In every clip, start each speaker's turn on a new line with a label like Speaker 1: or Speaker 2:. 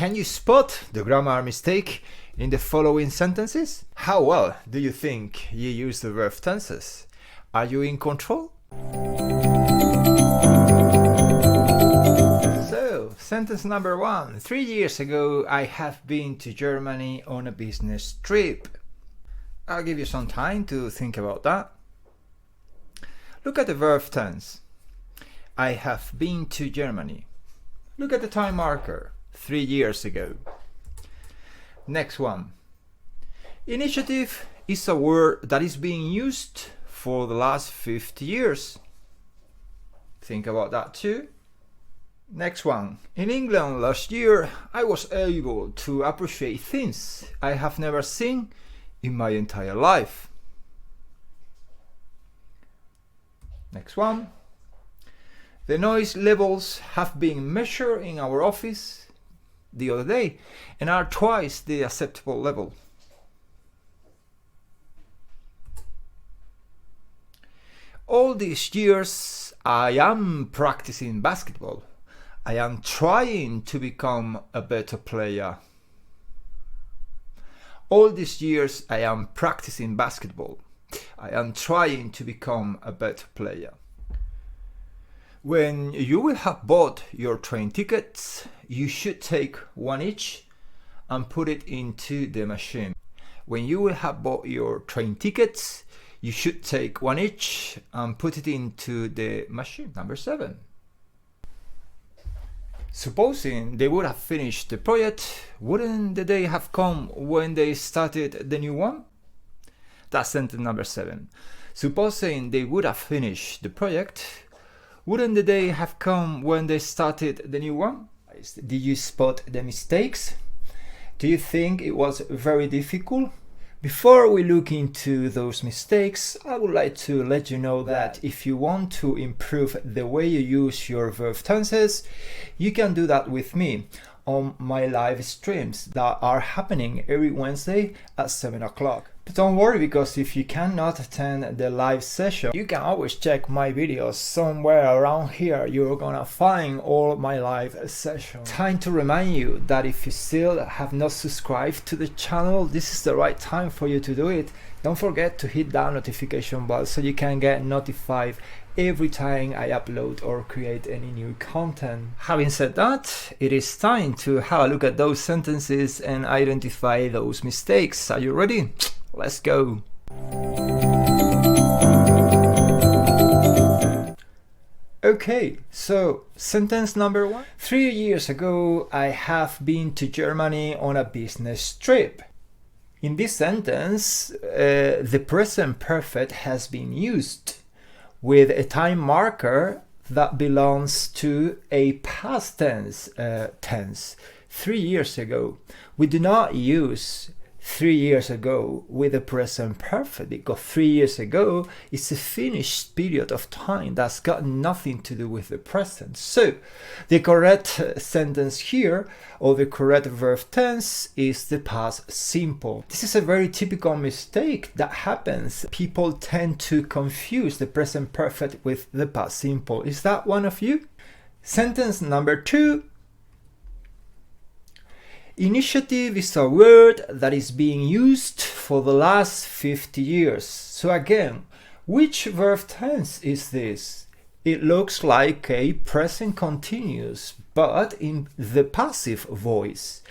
Speaker 1: Can you spot the grammar mistake in the following sentences? How well do you think you use the verb tenses? Are you in control? So, sentence number 1. 3 years ago, I have been to Germany on a business trip. I'll give you some time to think about that. Look at the verb tense. I have been to Germany. Look at the time marker. 3 years ago. Next one. Initiative is a word that is being used for the last 50 years. Think about that too. Next one. In England last year, I was able to appreciate things I have never seen in my entire life. Next one. The noise levels have been measured in our office the other day and are twice the acceptable level. All these years I am practicing basketball. I am trying to become a better player. All these years I am practicing basketball. I am trying to become a better player. When you will have bought your train tickets, you should take one each and put it into the machine. When you will have bought your train tickets, you should take one each and put it into the machine. Number 7. Supposing they would have finished the project, wouldn't the day have come when they started the new one? That's sentence number 7. Supposing they would have finished the project, wouldn't the day have come when they started the new one? Did you spot the mistakes? Do you think it was very difficult? Before we look into those mistakes, I would like to let you know that if you want to improve the way you use your verb tenses, you can do that with me on my live streams that are happening every Wednesday at 7 o'clock. But don't worry, because if you cannot attend the live session, you can always check my videos somewhere around here. You're gonna find all my live sessions. Time to remind you that if you still have not subscribed to the channel, this is the right time for you to do it. Don't forget to hit that notification bell so you can get notified every time I upload or create any new content. Having said that, it is time to have a look at those sentences and identify those mistakes. Are you ready? Let's go. Okay, so sentence number 1. 3 years ago, I have been to Germany on a business trip. In this sentence, the present perfect has been used with a time marker that belongs to a past tense, 3 years ago. We do not use 3 years ago with the present perfect because 3 years ago is a finished period of time that's got nothing to do with the present. So the correct sentence here, or the correct verb tense, is the past simple. This is a very typical mistake that happens. People tend to confuse the present perfect with the past simple. Is that one of you? Sentence number 2. Initiative is a word that is being used for the last 50 years. So again, which verb tense is this? It looks like a present continuous, but in the passive voice.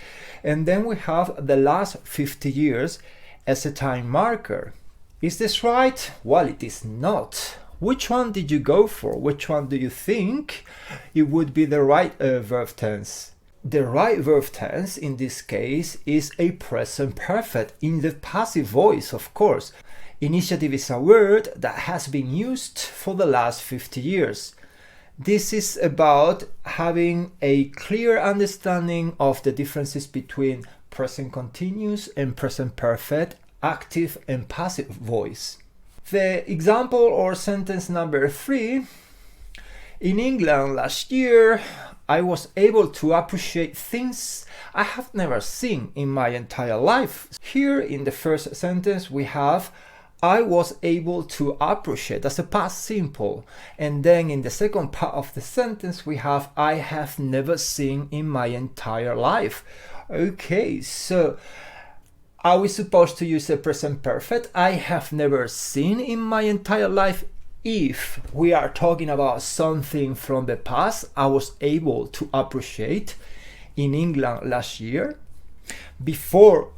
Speaker 1: And then we have the last 50 years as a time marker. Is this right? Well, it is not. Which one did you go for? Which one do you think it would be the right verb tense? The right verb tense in this case is a present perfect in the passive voice, of course. Initiative is a word that has been used for the last 50 years. This is about having a clear understanding of the differences between present continuous and present perfect, active and passive voice. The example or sentence number 3. In England last year, I was able to appreciate things I have never seen in my entire life. Here in the first sentence we have I was able to appreciate. That's a past simple. And then in the second part of the sentence, we have I have never seen in my entire life. Okay, so are we supposed to use the present perfect? I have never seen in my entire life. If we are talking about something from the past, I was able to appreciate in England last year. Before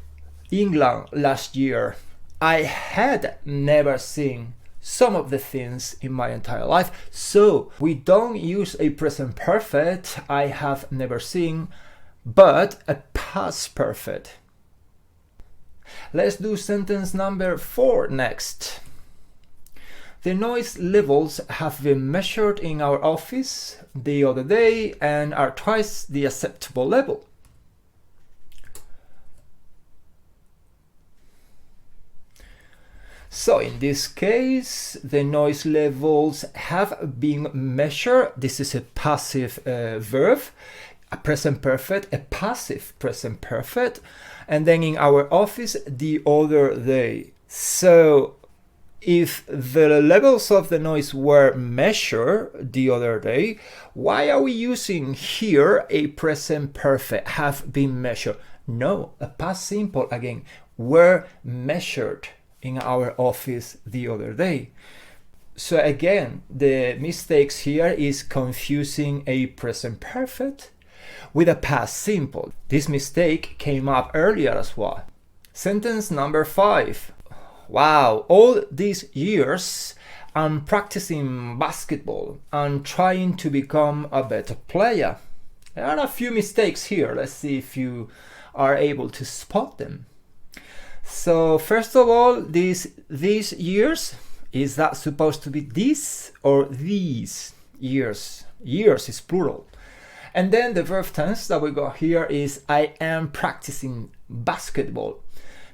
Speaker 1: England last year, I had never seen some of the things in my entire life. So we don't use a present perfect, I have never seen, but a past perfect. Let's do sentence number 4 next. The noise levels have been measured in our office the other day and are twice the acceptable level. So in this case, the noise levels have been measured. This is a passive verb, a present perfect, a passive present perfect, and then in our office the other day. So if the levels of the noise were measured the other day, why are we using here a present perfect, have been measured? No, a past simple again, were measured in our office the other day. So again, the mistakes here is confusing a present perfect with a past simple. This mistake came up earlier as well. Sentence number 5. Wow, all these years I'm practicing basketball and trying to become a better player. There are a few mistakes here. Let's see if you are able to spot them. So first of all, these years, is that supposed to be this or these years? Years is plural. And then the verb tense that we got here is I am practicing basketball.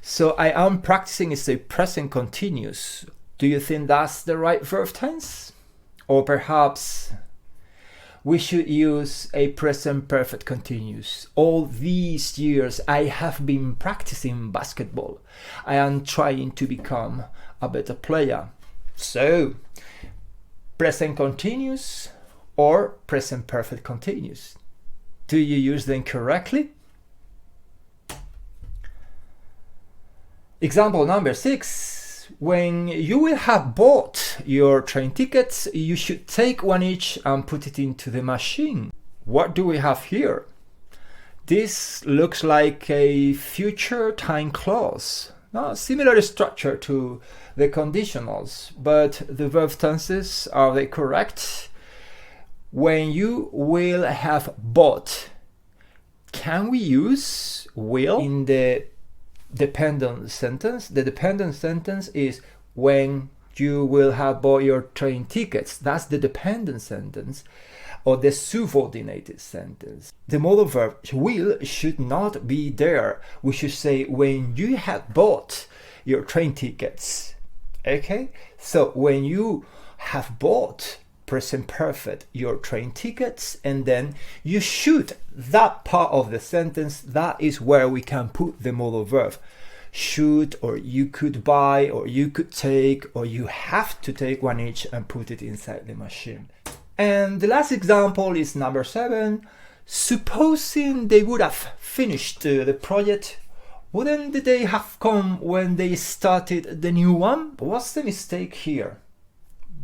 Speaker 1: So I am practicing is a present continuous. Do you think that's the right verb tense? Or perhaps we should use a present perfect continuous. All these years I have been practicing basketball. I am trying to become a better player. So, present continuous or present perfect continuous. Do you use them correctly? Example number 6. When you will have bought your train tickets, you should take one each and put it into the machine. What do we have here? This looks like a future time clause. Similar structure to the conditionals, but the verb tenses, are they correct? When you will have bought, can we use will in the dependent sentence? The dependent sentence is when you will have bought your train tickets. That's the dependent sentence or the subordinated sentence. The modal verb will should not be there. We should say when you have bought your train tickets. Okay? So when you have bought, present perfect, your train tickets, and then you should, that part of the sentence, that is where we can put the modal verb. Should, or you could buy, or you could take, or you have to take one each and put it inside the machine. And the last example is number 7. Supposing they would have finished the project, wouldn't the day have come when they started the new one? What's the mistake here?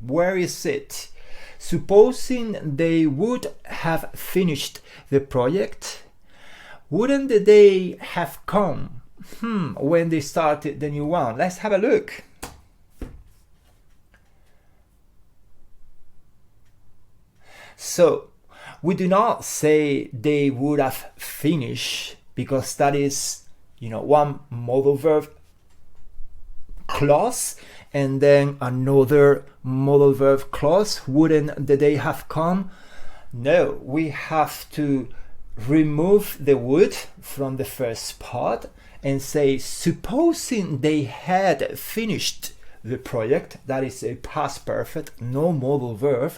Speaker 1: Where is it? Supposing they would have finished the project, wouldn't the day have come when they started the new one? Let's have a look. So we do not say they would have finished because that is, one modal verb clause and then another modal verb clause. Wouldn't the day have come? No, we have to remove the would from the first part and say supposing they had finished the project, that is a past perfect, no modal verb,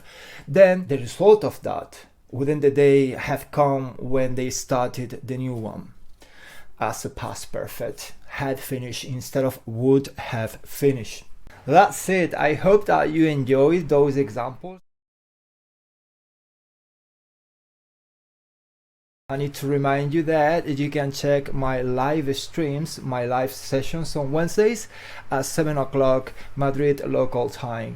Speaker 1: then the result of that, wouldn't the day have come when they started the new one? As a past perfect, had finished instead of would have finished. That's it. I hope that you enjoyed those examples. I need to remind you that you can check my live streams, my live sessions on Wednesdays at 7 o'clock Madrid local time.